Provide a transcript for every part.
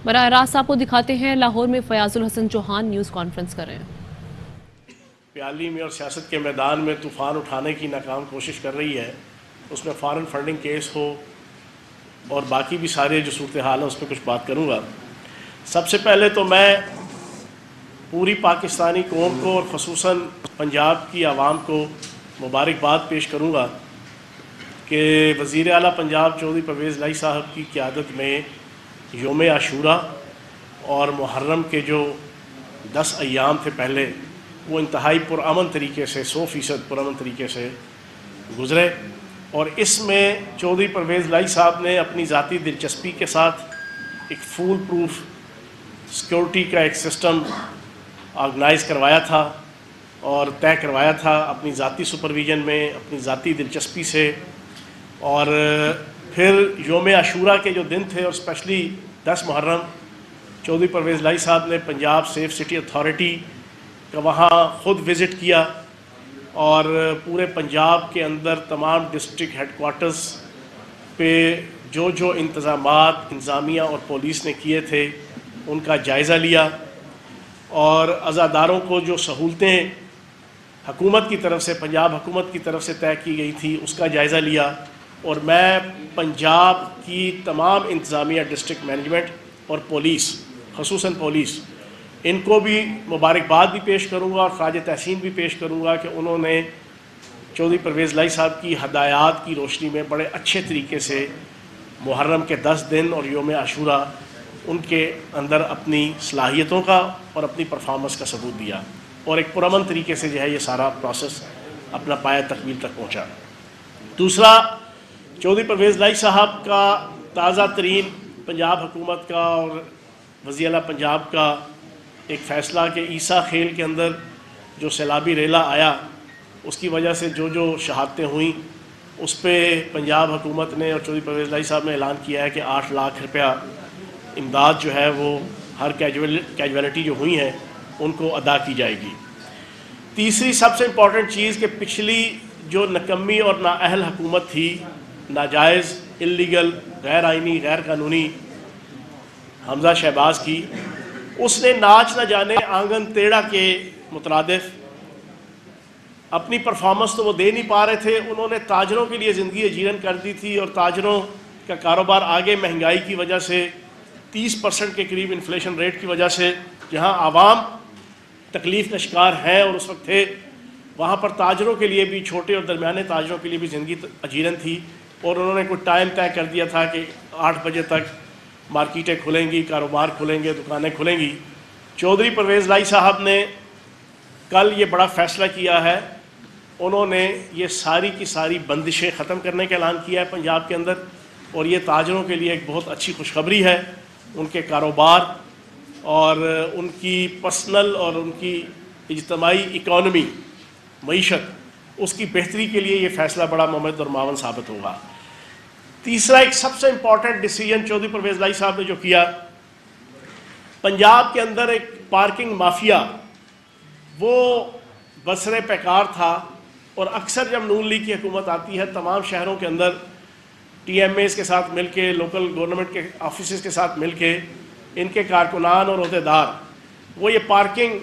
براہ راست آپ کو دکھاتے ہیں لاہور میں فیاض الحسن چوہان نیوز کانفرنس کر رہے ہیں۔ پیالی میں اور سیاست کے میدان میں طوفان اٹھانے کی ناکام کوشش کر رہی ہے، اس میں فارن فنڈنگ کیس ہو اور باقی بھی سارے جو صورتحال ہیں اس پہ کچھ بات کروں گا۔ سب سے پہلے تو میں پوری پاکستانی قوم کو اور خصوصاً پنجاب کی عوام کو مبارکباد پیش کروں گا کہ وزیر اعلیٰ پنجاب چودھری پرویز الہی صاحب کی قیادت میں یوم عاشوراء اور محرم کے جو 10 ایام تھے پہلے، وہ انتہائی پرامن طریقے سے 100% پرامن طریقے سے گزرے، اور اس میں چودھری پرویز الہی صاحب نے اپنی ذاتی دلچسپی کے ساتھ ایک فول پروف سیکورٹی کا ایک سسٹم آرگنائز کروایا تھا اور طے کروایا تھا اپنی ذاتی سپرویژن میں، اپنی ذاتی دلچسپی سے۔ اور پھر یوم عاشوراء کے جو دن تھے اور اسپیشلی 10 محرم، چودھری پرویز الہی صاحب نے پنجاب سیف سٹی اتھارٹی کا وہاں خود وزٹ کیا اور پورے پنجاب کے اندر تمام ڈسٹرکٹ ہیڈ کوارٹرز پہ جو انتظامات انتظامیہ اور پولیس نے کیے تھے ان کا جائزہ لیا، اور عزاداروں کو جو سہولتیں حکومت کی طرف سے، پنجاب حکومت کی طرف سے طے کی گئی تھی اس کا جائزہ لیا۔ اور میں پنجاب کی تمام انتظامیہ، ڈسٹرکٹ مینجمنٹ اور پولیس، خصوصاً پولیس، ان کو بھی مبارکباد بھی پیش کروں گا اور خراج تحسین بھی پیش کروں گا کہ انہوں نے چودھری پرویز الہی صاحب کی ہدایات کی روشنی میں بڑے اچھے طریقے سے محرم کے 10 دن اور یوم عاشوراء ان کے اندر اپنی صلاحیتوں کا اور اپنی پرفارمنس کا ثبوت دیا، اور ایک پرامن طریقے سے جو ہے یہ سارا پروسیس اپنا پایہ تکمیل تک پہنچا۔ دوسرا، چودھری پرویز الہی صاحب کا تازہ ترین پنجاب حکومت کا اور وزیر اعلیٰ پنجاب کا ایک فیصلہ کہ عیسیٰ خیل کے اندر جو سیلابی ریلا آیا، اس کی وجہ سے جو شہادتیں ہوئیں، اس پہ پنجاب حکومت نے اور چودھری پرویز الہی صاحب نے اعلان کیا ہے کہ 8 لاکھ روپیہ امداد جو ہے وہ ہر کیجویلٹی جو ہوئی ہیں ان کو ادا کی جائے گی۔ تیسری سب سے امپورٹنٹ چیز کہ پچھلی جو نکمی اور نااہل حکومت تھی، ناجائز، اللیگل، غیر آئینی، غیر قانونی، حمزہ شہباز کی، اس نے ناچ نہ جانے آنگن ٹیڑھا کے مترادف اپنی پرفارمنس تو وہ دے نہیں پا رہے تھے، انہوں نے تاجروں کے لیے زندگی اجیرن کر دی تھی، اور تاجروں کا کاروبار آگے مہنگائی کی وجہ سے 30% کے قریب انفلیشن ریٹ کی وجہ سے جہاں عوام تکلیف کا شکار ہیں اور اس وقت تھے، وہاں پر تاجروں کے لیے بھی، چھوٹے اور درمیانے تاجروں کے لیے بھی زندگی اجیرن تھی، اور انہوں نے کوئی ٹائم طے کر دیا تھا کہ 8 بجے تک مارکیٹیں کھلیں گی، کاروبار کھلیں گے، دکانیں کھلیں گی۔ چودھری پرویز الہی صاحب نے کل یہ بڑا فیصلہ کیا ہے، انہوں نے یہ ساری کی ساری بندشیں ختم کرنے کا اعلان کیا ہے پنجاب کے اندر، اور یہ تاجروں کے لیے ایک بہت اچھی خوشخبری ہے۔ ان کے کاروبار اور ان کی پرسنل اور ان کی اجتماعی اکانومی، معیشت، اس کی بہتری کے لیے یہ فیصلہ بڑا ممد اور معاون ثابت ہوگا۔ تیسرا ایک سب سے امپورٹنٹ ڈیسیجن چودھری پرویز الہی صاحب نے جو کیا، پنجاب کے اندر ایک پارکنگ مافیا وہ بسر پیکار تھا، اور اکثر جب نون لیگ کی حکومت آتی ہے تمام شہروں کے اندر ٹی ایم ایز کے ساتھ مل کے، لوکل گورنمنٹ کے آفیسز کے ساتھ مل کے، ان کے کارکنان اور عہدیدار وہ یہ پارکنگ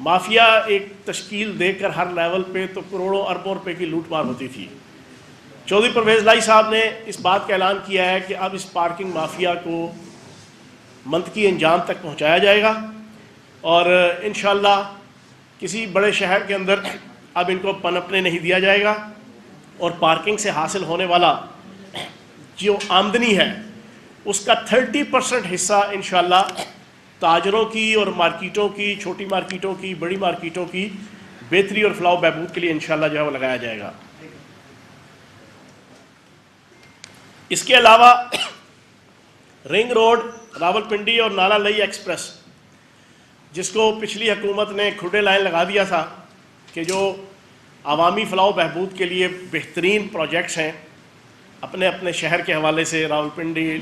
مافیا ایک تشکیل دے کر ہر لیول پہ تو کروڑوں اربوں روپے کی لوٹ مار ہوتی تھی۔ چودھری پرویز الہی صاحب نے اس بات کا اعلان کیا ہے کہ اب اس پارکنگ مافیا کو منطقی انجام تک پہنچایا جائے گا، اور انشاءاللہ کسی بڑے شہر کے اندر اب ان کو پنپنے نہیں دیا جائے گا، اور پارکنگ سے حاصل ہونے والا جو آمدنی ہے اس کا 30% حصہ انشاءاللہ تاجروں کی اور مارکیٹوں کی، چھوٹی مارکیٹوں کی، بڑی مارکیٹوں کی بہتری اور فلاح و بہبود کے لیے انشاءاللہ جو ہے وہ لگایا جائے گا۔ اس کے علاوہ رنگ روڈ، راولپنڈی اور نالا لئی ایکسپریس، جس کو پچھلی حکومت نے کھڈے لائن لگا دیا تھا کہ جو عوامی فلاح و بہبود کے لیے بہترین پروجیکٹس ہیں اپنے اپنے شہر کے حوالے سے، راولپنڈی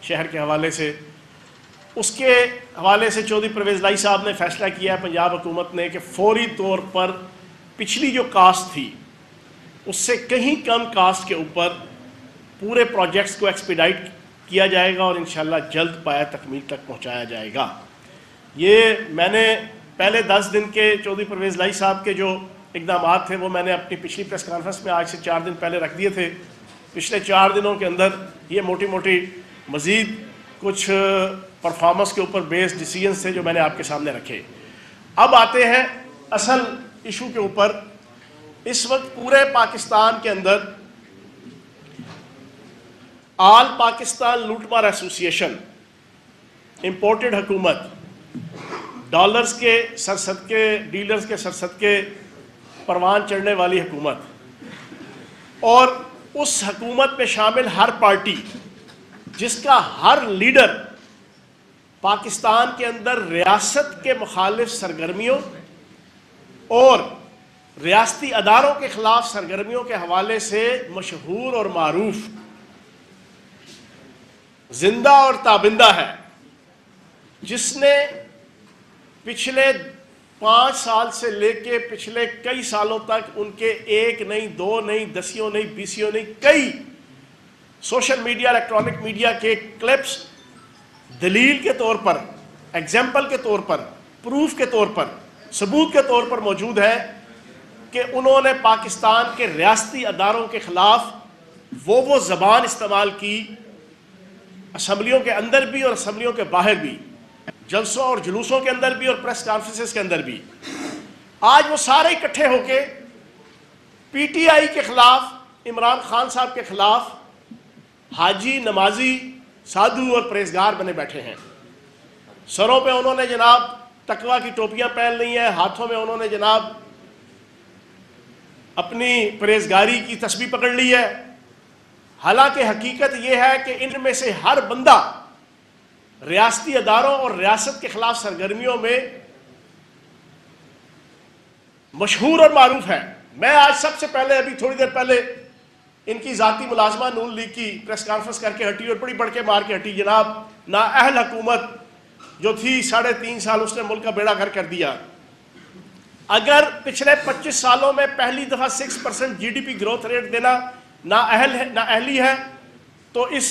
شہر کے حوالے سے، اس کے حوالے سے چودھری پرویز الہی صاحب نے فیصلہ کیا ہے پنجاب حکومت نے کہ فوری طور پر پچھلی جو کاسٹ تھی اس سے کہیں کم کاسٹ کے اوپر پورے پروجیکٹس کو ایکسپیڈائٹ کیا جائے گا اور انشاءاللہ جلد پایہ تکمیل تک پہنچایا جائے گا۔ یہ میں نے پہلے 10 دن کے چودھری پرویز لائی صاحب کے جو اقدامات تھے وہ میں نے اپنی پچھلی پریس کانفرنس میں آج سے 4 دن پہلے رکھ دیے تھے۔ پچھلے 4 دنوں کے اندر یہ موٹی موٹی مزید کچھ پرفارمنس کے اوپر بیس ڈیسیجنز تھے جو میں نے آپ کے سامنے رکھے۔ اب آتے ہیں اصل ایشو کے اوپر۔ اس وقت پورے پاکستان کے اندر آل پاکستان لوٹ مار ایسوسی ایشن، امپورٹڈ حکومت، ڈالرز کے سرصدقے، ڈیلرز کے سرصدقے پروان چڑھنے والی حکومت، اور اس حکومت میں شامل ہر پارٹی جس کا ہر لیڈر پاکستان کے اندر ریاست کے مخالف سرگرمیوں اور ریاستی اداروں کے خلاف سرگرمیوں کے حوالے سے مشہور اور معروف، زندہ اور تابندہ ہے، جس نے پچھلے 5 سال سے لے کے پچھلے کئی سالوں تک ان کے 1 نہیں 2 نہیں 10 نہیں 20 نہیں کئی سوشل میڈیا، الیکٹرانک میڈیا کے کلپس دلیل کے طور پر، ایگزامپل کے طور پر، پروف کے طور پر، ثبوت کے طور پر موجود ہے کہ انہوں نے پاکستان کے ریاستی اداروں کے خلاف وہ زبان استعمال کی، اسمبلیوں کے اندر بھی اور اسمبلیوں کے باہر بھی، جلسوں اور جلوسوں کے اندر بھی اور پریس کانفرنسز کے اندر بھی۔ آج وہ سارے اکٹھے ہو کے پی ٹی آئی کے خلاف، عمران خان صاحب کے خلاف حاجی، نمازی، سادھو اور پرہیزگار بنے بیٹھے ہیں۔ سروں پہ انہوں نے جناب تقویٰ کی ٹوپیاں پہن لی ہیں، ہاتھوں میں انہوں نے جناب اپنی پرہیزگاری کی تسبیح پکڑ لی ہے۔ حالانکہ حقیقت یہ ہے کہ ان میں سے ہر بندہ ریاستی اداروں اور ریاست کے خلاف سرگرمیوں میں مشہور اور معروف ہے۔ میں آج سب سے پہلے ابھی تھوڑی دیر پہلے ان کی ذاتی ملازمہ نون لیگ کی پریس کانفرنس کر کے ہٹی اور بڑی بڑھ کے مار کے ہٹی۔ جناب نااہل حکومت جو تھی 3.5 سال اس نے ملک کا بیڑا گھر کر دیا۔ اگر پچھلے 25 سالوں میں پہلی دفعہ 6% G D P growth rate دینا نااہلی ہے تو اس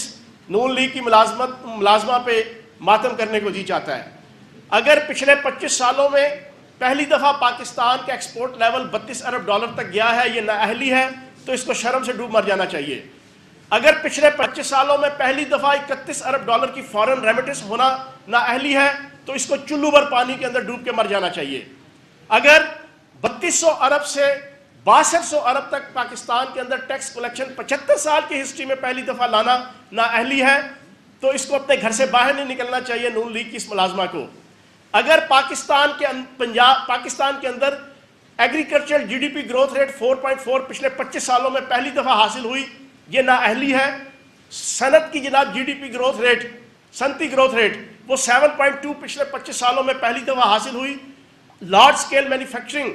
نون لیگ کی ملازمہ پہ ماتم کرنے کو جی چاہتا ہے۔ اگر پچھلے 25 سالوں میں پہلی دفعہ پاکستان کا ایکسپورٹ لیول $32 ارب تک گیا ہے، یہ نااہلی ہے تو اس کو شرم سے ڈوب مر جانا چاہیے۔ اگر پچھلے 25 سالوں میں پہلی دفعہ $31 ارب کی فارن ریمیٹنس ہونا نااہلی ہے تو اس کو چلو بھر پانی کے اندر ڈوب کے مر جانا چاہیے۔ اگر 3200 ارب سے 6200 ارب تک پاکستان کے اندر ٹیکس کلیکشن 75 سال کی ہسٹری میں پہلی دفعہ لانا نااہلی ہے تو اس کو اپنے گھر سے باہر نہیں نکلنا چاہیے نون لیگ کی اس ملازمہ کو۔ اگر پاکستان کے اندر agriculture G D P growth rate 4.4 پچھلے 25 سالوں میں پہلی دفعہ حاصل ہوئی، یہ نااہلی ہے۔ صنعت کی جناب G D P growth rate, صنعتی گروتھ ریٹ وہ 7.2 پچھلے 25 سالوں میں پہلی دفعہ حاصل ہوئی۔ لارج سکیل مینوفیکچرنگ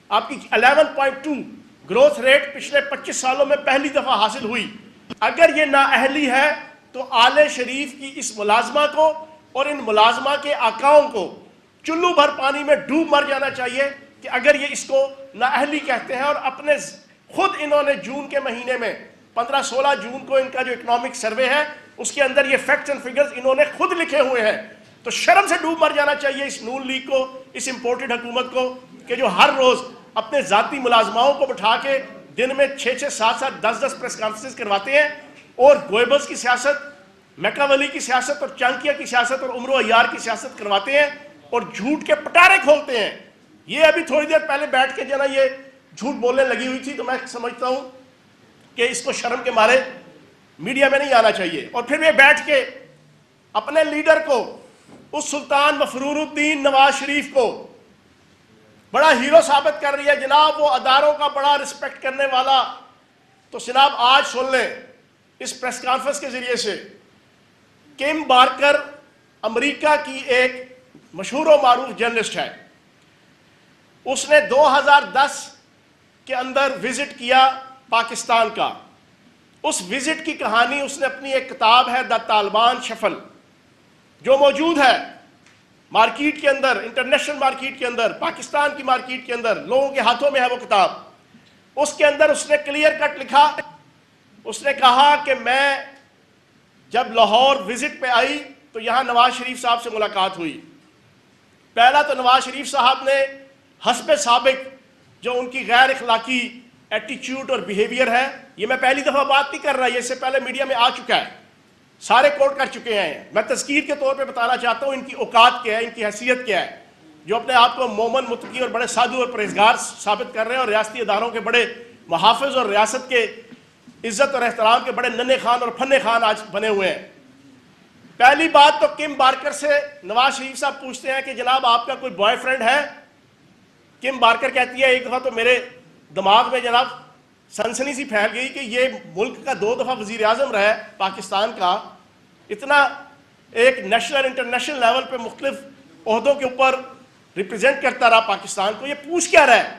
آپ کی 11.2 گروتھ ریٹ پچھلے 25 سالوں میں پہلی دفعہ حاصل ہوئی۔ اگر یہ نااہلی ہے تو آل شریف کی اس ملازمہ کو اور ان ملازمہ کے آقاؤں کو چلو بھر پانی میں ڈوب مر جانا چاہیے کہ اگر یہ اس کو نااہلی کہتے ہیں۔ اور اپنے خود انہوں نے جون کے مہینے میں 15-16 جون کو ان کا جو اکنامک سروے ہے اس کے اندر یہ فیکٹس اینڈ فگرز انہوں نے خود لکھے ہوئے ہیں۔ تو شرم سے ڈوب مر جانا چاہیے اس نون لیگ کو، اس امپورٹڈ حکومت کو، کہ جو ہر روز اپنے ذاتی ملازماؤں کو بٹھا کے دن میں 6-6 7-7 10-10 پریس کانفرنس کرواتے ہیں اور گوئبلز کی سیاست، میکاولی کی سیاست اور چانکیہ کی سیاست اور عمر و عیار کی سیاست کرواتے ہیں اور جھوٹ کے پٹارے کھولتے ہیں۔ یہ ابھی تھوڑی دیر پہلے بیٹھ کے جو نا یہ جھوٹ بولنے لگی ہوئی تھی تو میں سمجھتا ہوں کہ اس کو شرم کے مارے میڈیا میں نہیں آنا چاہیے۔ اور پھر یہ بیٹھ کے اپنے لیڈر کو، اس سلطان مفرور الدین نواز شریف کو بڑا ہیرو ثابت کر رہی ہے۔ جناب وہ اداروں کا بڑا رسپیکٹ کرنے والا، تو جناب آج سن لیں اس پریس کانفرنس کے ذریعے سے، کیم بارکر امریکہ کی ایک مشہور و معروف جرنلسٹ ہے۔ اس نے 2010 کے اندر وزٹ کیا پاکستان کا۔ اس وزٹ کی کہانی اس نے اپنی ایک کتاب ہے دا طالبان شفل، جو موجود ہے مارکیٹ کے اندر، انٹرنیشنل مارکیٹ کے اندر، پاکستان کی مارکیٹ کے اندر، لوگوں کے ہاتھوں میں ہے وہ کتاب۔ اس کے اندر اس نے کلیئر کٹ لکھا، اس نے کہا کہ میں جب لاہور وزٹ پہ آئی تو یہاں نواز شریف صاحب سے ملاقات ہوئی. پہلا تو نواز شریف صاحب نے حسب سابق جو ان کی غیر اخلاقی ایٹیچیوڈ اور بیہیویئر ہے، یہ میں پہلی دفعہ بات نہیں کر رہا، یہ اس سے پہلے میڈیا میں آ چکا ہے، سارے کوٹ کر چکے ہیں. میں تذکیر کے طور پہ بتانا چاہتا ہوں ان کی اوقات کیا ہے، ان کی حیثیت کیا ہے، جو اپنے آپ کو مومن، متقی اور بڑے سادھو اور پرہیزگار ثابت کر رہے ہیں اور ریاستی اداروں کے بڑے محافظ اور ریاست کے عزت اور احترام کے بڑے ننھے خان اور پھنے خان آج بنے ہوئے ہیں. پہلی بات تو کم بارکر سے نواز شریف صاحب پوچھتے ہیں کہ جناب آپ کا کوئی بوائے فرینڈ ہے؟ کم بارکر کہتی ہے ایک دفعہ تو میرے دماغ میں جناب سنسنی سی پھیل گئی کہ یہ ملک کا 2 دفعہ وزیر اعظم رہا ہے پاکستان کا، اتنا ایک نیشنل انٹرنیشنل لیول پہ مختلف عہدوں کے اوپر ریپرزینٹ کرتا رہا پاکستان کو، یہ پوچھ کیا رہا ہے؟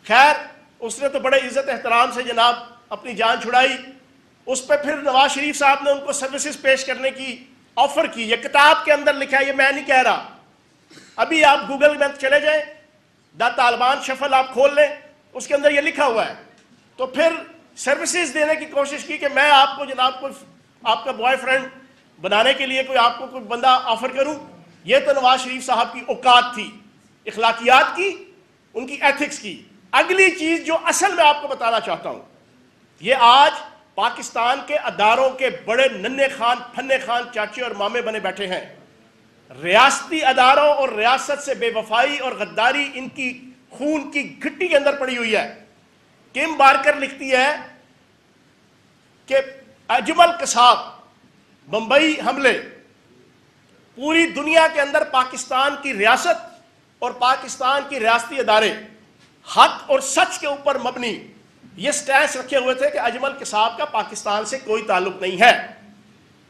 خیر اس نے تو بڑے عزت احترام سے جناب اپنی جان چھڑائی. اس پہ پھر نواز شریف صاحب نے ان کو سروسز پیش کرنے کی آفر کی. یہ کتاب کے اندر لکھا ہے، یہ میں نہیں کہہ رہا. ابھی آپ گوگل میں چلے جائیں، دا طالبان شفل آپ کھول لیں، اس کے اندر یہ لکھا ہوا ہے. تو پھر سروسز دینے کی کوشش کی کہ میں آپ کو جناب کوئی آپ کا بوائے فرینڈ بنانے کے لیے کوئی آپ کو کوئی بندہ آفر کروں. یہ تو نواز شریف صاحب کی اوقات تھی، اخلاقیات کی، ان کی ایتھکس کی. اگلی چیز جو اصل میں آپ کو بتانا چاہتا ہوں، یہ آج پاکستان کے اداروں کے بڑے ننھے خان پھنے خان چاچے اور مامے بنے بیٹھے ہیں. ریاستی اداروں اور ریاست سے بے وفائی اور غداری ان کی خون کی گھٹی کے اندر پڑی ہوئی ہے. کم بارکر لکھتی ہے کہ اجمل قصاب بمبئی حملے پوری دنیا کے اندر پاکستان کی ریاست اور پاکستان کی ریاستی ادارے حق اور سچ کے اوپر مبنی یہ سٹینس رکھے ہوئے تھے کہ اجمل قصاب کا پاکستان سے کوئی تعلق نہیں ہے.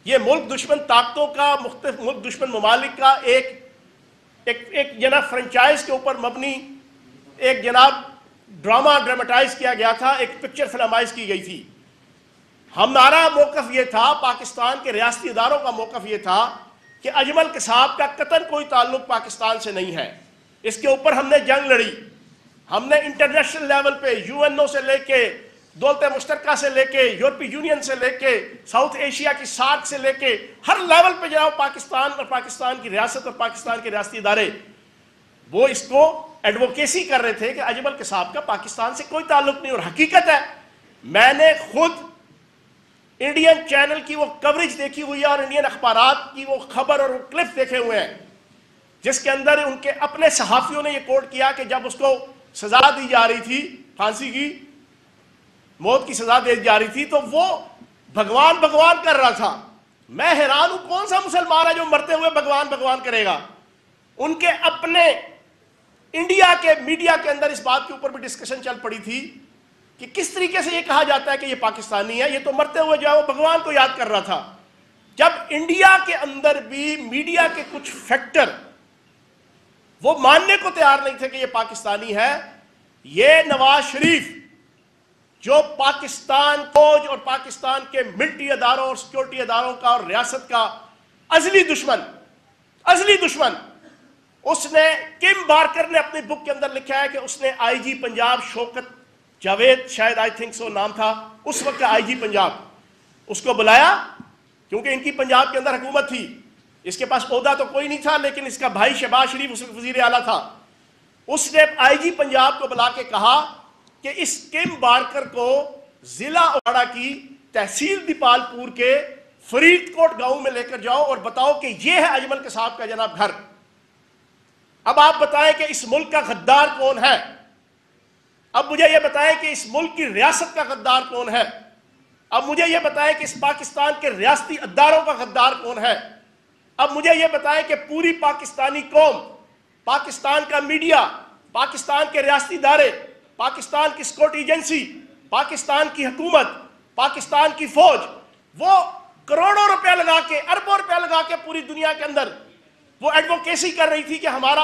یہ ملک دشمن طاقتوں کا، مختلف ملک دشمن ممالک کا ایک جناب فرنچائز کے اوپر مبنی ایک جناب ڈرامہ ڈرامٹائز کیا گیا تھا، ایک پکچر فلمائز کی گئی تھی. ہمارا موقف یہ تھا، پاکستان کے ریاستی اداروں کا موقف یہ تھا کہ اجمل قصاب کا قطعاً کوئی تعلق پاکستان سے نہیں ہے. اس کے اوپر ہم نے جنگ لڑی. ہم نے انٹرنیشنل لیول پہ UN سے لے کے دولت مشترکہ سے لے کے یورپی یونین سے لے کے ساؤتھ ایشیا کی سارک سے لے کے ہر لیول پہ جناب پاکستان اور پاکستان کی ریاست اور پاکستان کے ریاستی ادارے وہ اس کو ایڈوکیسی کر رہے تھے کہ اجمل قصاب کا پاکستان سے کوئی تعلق نہیں. اور حقیقت ہے میں نے خود انڈین چینل کی وہ کوریج دیکھی ہوئی ہے اور انڈین اخبارات کی وہ خبر اور کلپ دیکھے ہوئے ہیں جس کے اندر ان کے اپنے صحافیوں نے یہ کوٹ کیا کہ جب اس کو سزا دی جا رہی تھی، پھانسی کی موت کی سزا دی جا رہی تھی، تو وہ بھگوان بھگوان کر رہا تھا. میں حیران ہوں کون سا مسلمان ہے جو مرتے ہوئے بھگوان بھگوان کرے گا. ان کے اپنے انڈیا کے میڈیا کے اندر اس بات کے اوپر بھی ڈسکشن چل پڑی تھی کہ کس طریقے سے یہ کہا جاتا ہے کہ یہ پاکستانی ہے، یہ تو مرتے ہوئے جو ہے وہ بھگوان کو یاد کر رہا تھا. جب انڈیا کے اندر بھی میڈیا کے کچھ فیکٹر وہ ماننے کو تیار نہیں تھے کہ یہ پاکستانی ہے، یہ نواز شریف جو پاکستان فوج اور پاکستان کے ملٹری اداروں اور سیکورٹی اداروں کا اور ریاست کا ازلی دشمن اس نے کم بارکر نے اپنی بک کے اندر لکھا ہے کہ اس نے IG پنجاب شوکت جاوید شاید I think so نام تھا اس وقت کا IG پنجاب، اس کو بلایا کیونکہ ان کی پنجاب کے اندر حکومت تھی. اس کے پاس عہدہ تو کوئی نہیں تھا لیکن اس کا بھائی شہباز شریف اس وقت وزیر اعلیٰ تھا. اس نے IG پنجاب کو بلا کے کہا کہ اس کم بارکر کو ضلع اڑا کی تحصیل دیپال پور کے فرید کوٹ گاؤں میں لے کر جاؤ اور بتاؤ کہ یہ ہے اجمل قصاب کا جناب گھر. اب آپ بتائیں کہ اس ملک کا غدار کون ہے؟ اب مجھے یہ بتائیں کہ اس ملک کی ریاست کا غدار کون ہے؟ اب مجھے یہ بتائیں کہ اس پاکستان کے ریاستی اداروں کا غدار کون ہے؟ اب مجھے یہ بتائیں کہ پوری پاکستانی قوم، پاکستان کا میڈیا، پاکستان کے ریاستی ادارے، پاکستان کی سیکورٹی ایجنسی، پاکستان کی حکومت، پاکستان کی فوج، وہ کروڑوں روپے لگا کے، اربوں روپے لگا کے پوری دنیا کے اندر وہ ایڈوکیسی کر رہی تھی کہ ہمارا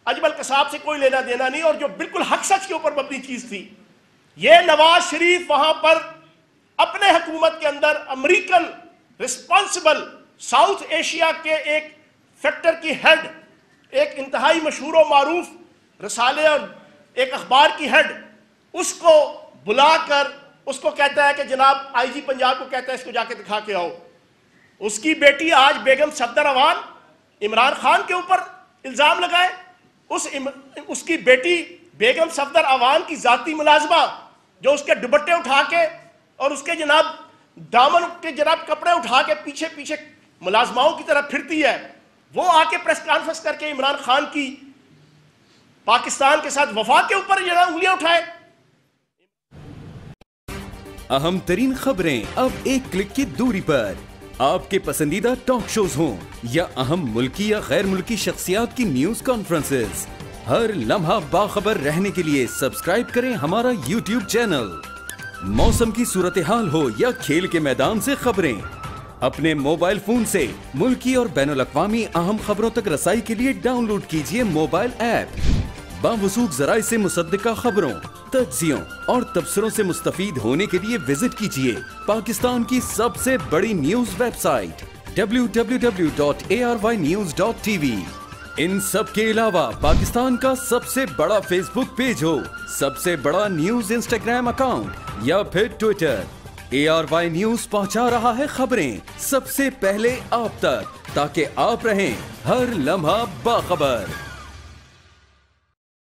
اجمل قصاب سے کوئی لینا دینا نہیں، اور جو بالکل حق سچ کے اوپر مبنی چیز تھی. یہ نواز شریف وہاں پر اپنے حکومت کے اندر امریکن رسپانسبل ساؤتھ ایشیا کے ایک فیکٹر کی ہیڈ، ایک انتہائی مشہور و معروف رسالے اور ایک اخبار کی ہیڈ، اس کو بلا کر اس کو کہتا ہے کہ جناب IG پنجاب کو کہتا ہے اس کو جا کے دکھا کے آؤ. اس کی بیٹی آج بیگم صفدر عوان عمران خان کے اوپر الزام لگائے. اس کی بیٹی بیگم صفدر عوان کی ذاتی ملازمہ جو اس کے دوپٹے اٹھا کے اور اس کے جناب دامن کے جناب کپڑے اٹھا کے پیچھے پیچھے ملازماؤں کی طرف پھرتی ہے، وہ آ کے پریس کانفرنس کر کے عمران خان کی پاکستان کے ساتھ وفا کے اوپر جناب انگلیاں اٹھائے. اہم ترین خبریں اب ایک کلک کی دوری پر. آپ کے پسندیدہ ٹاک شوز ہوں یا اہم ملکی یا غیر ملکی شخصیات کی نیوز کانفرنسز، ہر لمحہ باخبر رہنے کے لیے سبسکرائب کریں ہمارا یوٹیوب چینل. موسم کی صورتحال ہو یا کھیل کے میدان سے خبریں، اپنے موبائل فون سے ملکی اور بین الاقوامی اہم خبروں تک رسائی کے لیے ڈاؤن لوڈ کیجئے موبائل ایپ. باوثوق ذرائع سے مصدقہ خبروں، تجزیوں اور تبصروں سے مستفید ہونے کے لیے وزٹ کیجئے پاکستان کی سب سے بڑی نیوز ویب سائٹ www.arYnews.tv. ان سب کے علاوہ پاکستان کا سب سے بڑا فیس بک پیج ہو، سب سے بڑا نیوز انسٹاگرام اکاؤنٹ یا پھر ٹویٹر، ARY نیوز پہنچا رہا ہے خبریں سب سے پہلے آپ تک، تاکہ آپ رہیں ہر لمحہ باخبر.